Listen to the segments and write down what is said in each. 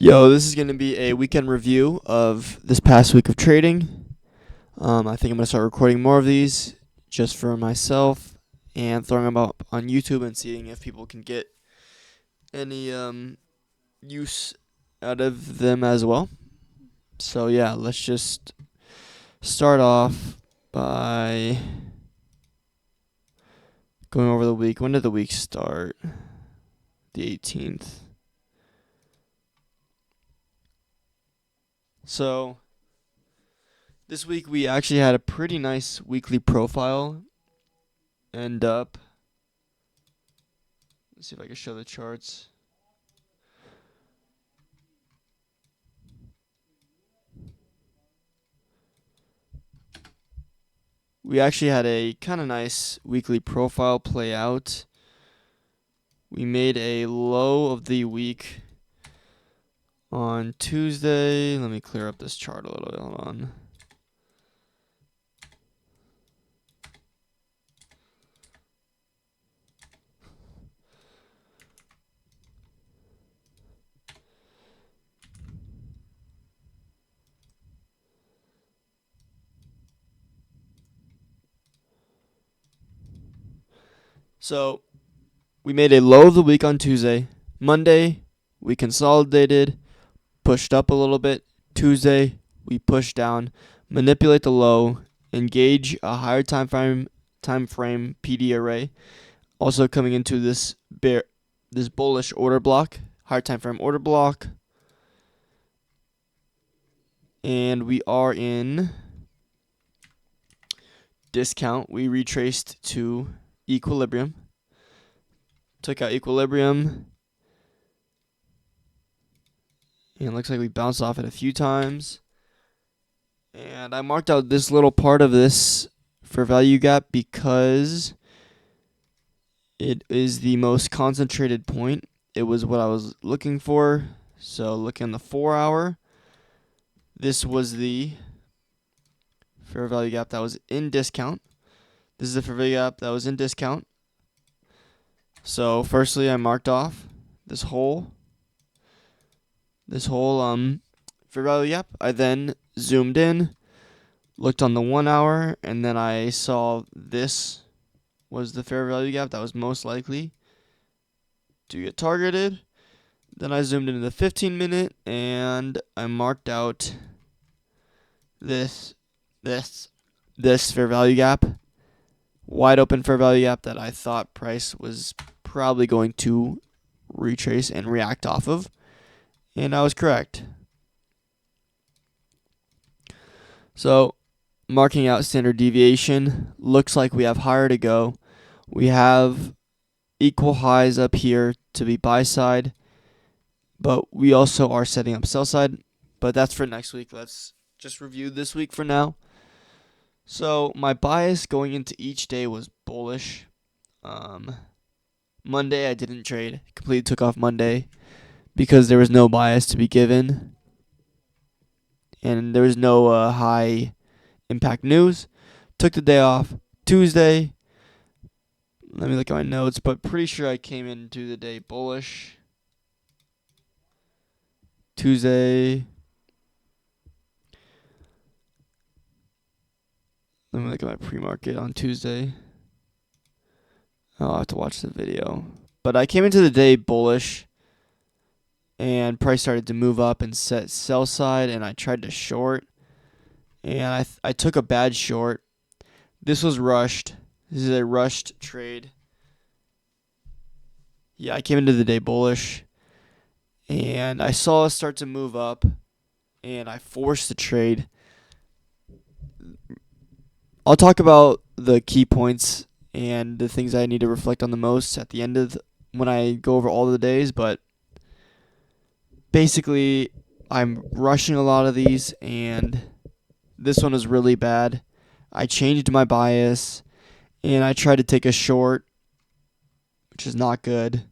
Yo, this is going to be a weekend review of this past week of trading. I think I'm going to start recording more of these just for myself and throwing them up on YouTube and seeing if people can get any use out of them as well. So, yeah, let's just start off by going over the week. When did the week start? The 18th. So, this week we actually had a pretty nice weekly profile end up. Let's see if I can show the charts. We actually had a kind of nice weekly profile play out. We made a low of the week on Tuesday. Let me clear up this chart a little bit. Hold on. So we made a low of the week on Tuesday. Monday, we consolidated, pushed up a little bit. Tuesday, we pushed down, manipulate the low, engage a higher time frame PD array. Also coming into this bullish order block, higher time frame order block. And we are in discount. We retraced to equilibrium. Took out equilibrium. And it looks like we bounced off it a few times. And I marked out this little part of this fair value gap because it is the most concentrated point. It was what I was looking for. So looking on the 4 hour, this was the fair value gap that was in discount. This is the fair value gap that was in discount. So firstly, I marked off this whole fair value gap. I then zoomed in, looked on the 1 hour, and then I saw this was the fair value gap that was most likely to get targeted. Then I zoomed into the 15-minute and I marked out this fair value gap, wide open fair value gap that I thought price was probably going to retrace and react off of, and I was correct. So, marking out standard deviation, looks like we have higher to go. We have equal highs up here to be buy side, but we also are setting up sell side, but that's for next week. Let's just review this week for now. So my bias going into each day was bullish. Monday I didn't trade. Completely took off Monday because there was no bias to be given. And there was no high impact news. Took the day off. Tuesday, let me look at my notes, but pretty sure I came into the day bullish. Tuesday, let me look at my pre-market on Tuesday. I'll have to watch the video. But I came into the day bullish, and price started to move up and set sell side, and I tried to short, and I took a bad short. This was rushed. This is a rushed trade. Yeah, I came into the day bullish, and I saw it start to move up, and I forced the trade. I'll talk about the key points and the things I need to reflect on the most at the end of when I go over all the days, but basically I'm rushing a lot of these, and this one is really bad. I changed my bias, and I tried to take a short, which is not good.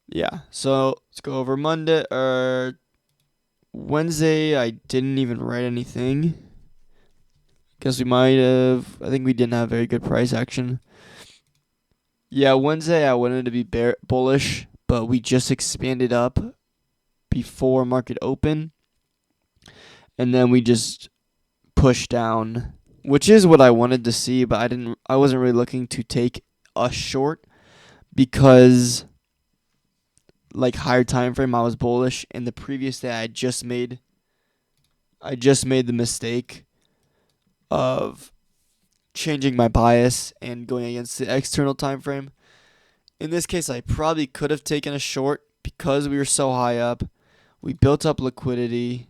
Yeah, so let's go over Monday or Wednesday. I didn't even write anything. Guess we might have. I think we didn't have very good price action. Yeah, Wednesday I wanted to be bullish, but we just expanded up before market open, and then we just pushed down, which is what I wanted to see, but I wasn't really looking to take a short because like higher time frame I was bullish, and the previous day I just made the mistake of changing my bias and going against the external time frame. In this case, I probably could have taken a short because we were so high up. We built up liquidity,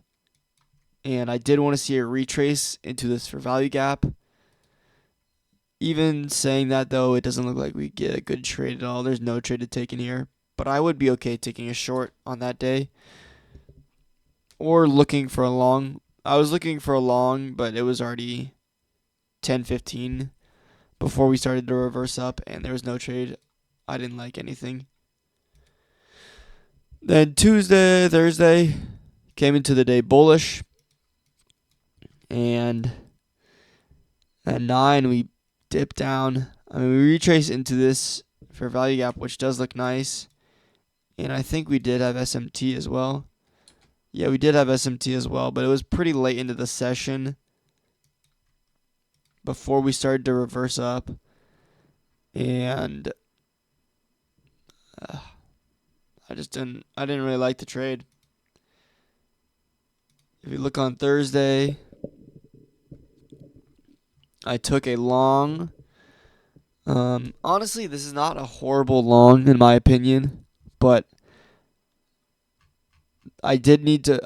and I did want to see a retrace into this fair value gap. Even saying that, though, it doesn't look like we get a good trade at all. There's no trade to take in here, but I would be okay taking a short on that day or looking for a long. I was looking for a long, but it was already 10:15 before we started to reverse up, and there was no trade. I didn't like anything. Then Thursday, came into the day bullish, and at 9 we dipped down. I mean, we retraced into this fair value gap, which does look nice, and I think we did have SMT as well. Yeah, we did have SMT as well, but it was pretty late into the session before we started to reverse up, and I didn't really like the trade. If you look on Thursday, I took a long. Honestly, this is not a horrible long in my opinion, but I do need to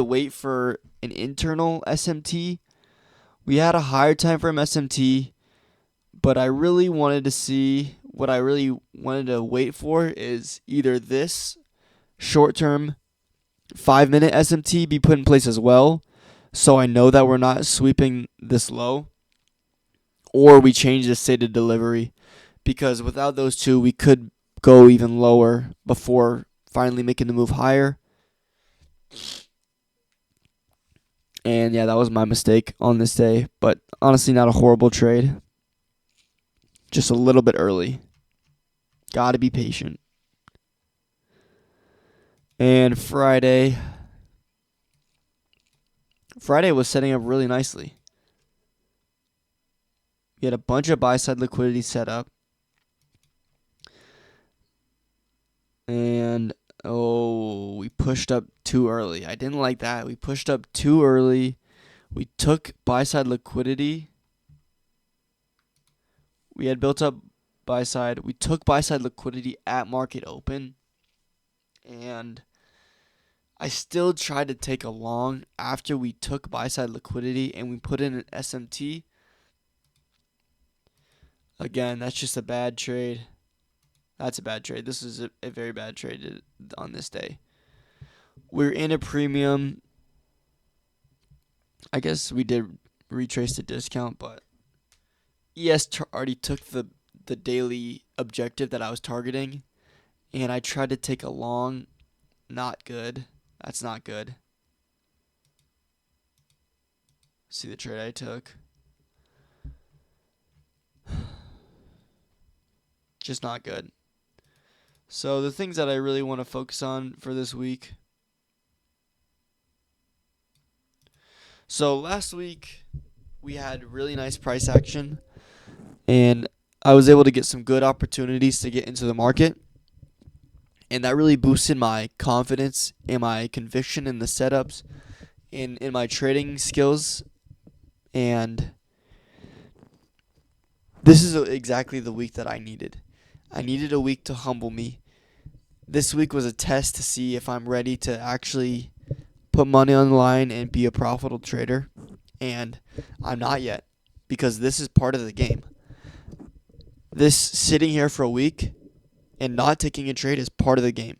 wait for an internal SMT. We had a higher time frame SMT, but I really wanted to see, what I really wanted to wait for is either this short-term 5-minute SMT be put in place as well, so I know that we're not sweeping this low, or we change the state of delivery, because without those two, we could go even lower before finally making the move higher. And yeah, that was my mistake on this day, but honestly not a horrible trade. Just a little bit early. Gotta be patient. And Friday was setting up really nicely. We had a bunch of buy-side liquidity set up. And, we pushed up too early. I didn't like that. We pushed up too early. We took buy-side liquidity. We had built up buy-side. We took buy-side liquidity at market open. And I still tried to take a long after we took buy-side liquidity and we put in an SMT. Again, that's just a bad trade. That's a bad trade. This is a very bad trade on this day. We're in a premium. I guess we did retrace the discount, but ES already took the daily objective that I was targeting, and I tried to take a long. Not good. That's not good. See the trade I took. Just not good. So the things that I really want to focus on for this week. So last week we had really nice price action, and I was able to get some good opportunities to get into the market. And that really boosted my confidence and my conviction in the setups, in my trading skills. And this is exactly the week that I needed. I needed a week to humble me. This week was a test to see if I'm ready to actually put money on the line and be a profitable trader. And I'm not yet, because this is part of the game. This sitting here for a week and not taking a trade is part of the game.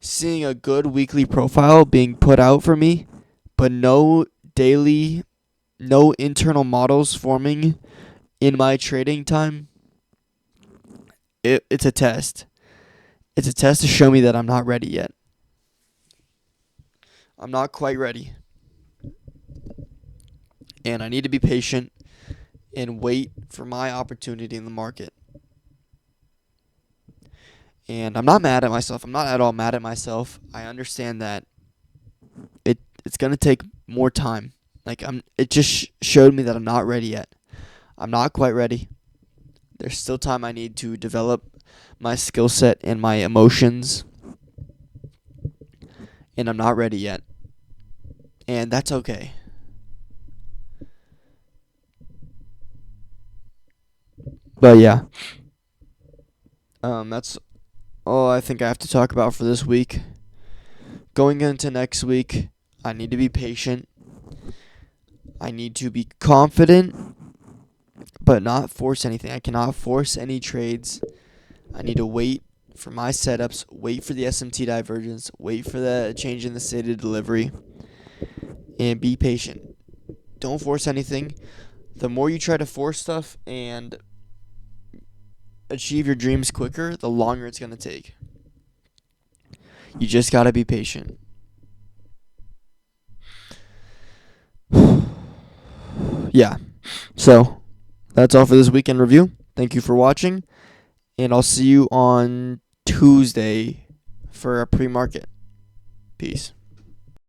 Seeing a good weekly profile being put out for me, but no internal models forming in my trading time, it's a test. It's a test to show me that I'm not ready yet. I'm not quite ready. And I need to be patient and wait for my opportunity in the market. And I'm not mad at myself. I'm not at all mad at myself. I understand that it's going to take more time. Like it just showed me that I'm not ready yet. I'm not quite ready. There's still time I need to develop my skill set and my emotions. And I'm not ready yet. And that's okay. But yeah. That's all I think I have to talk about for this week. Going into next week, I need to be patient. I need to be confident, but not force anything. I cannot force any trades. I need to wait for my setups, wait for the SMT divergence, wait for the change in the state of delivery, and be patient. Don't force anything. The more you try to force stuff and achieve your dreams quicker, the longer it's going to take. You just got to be patient. Yeah. So, that's all for this weekend review. Thank you for watching, and I'll see you on Tuesday for a pre-market. Peace.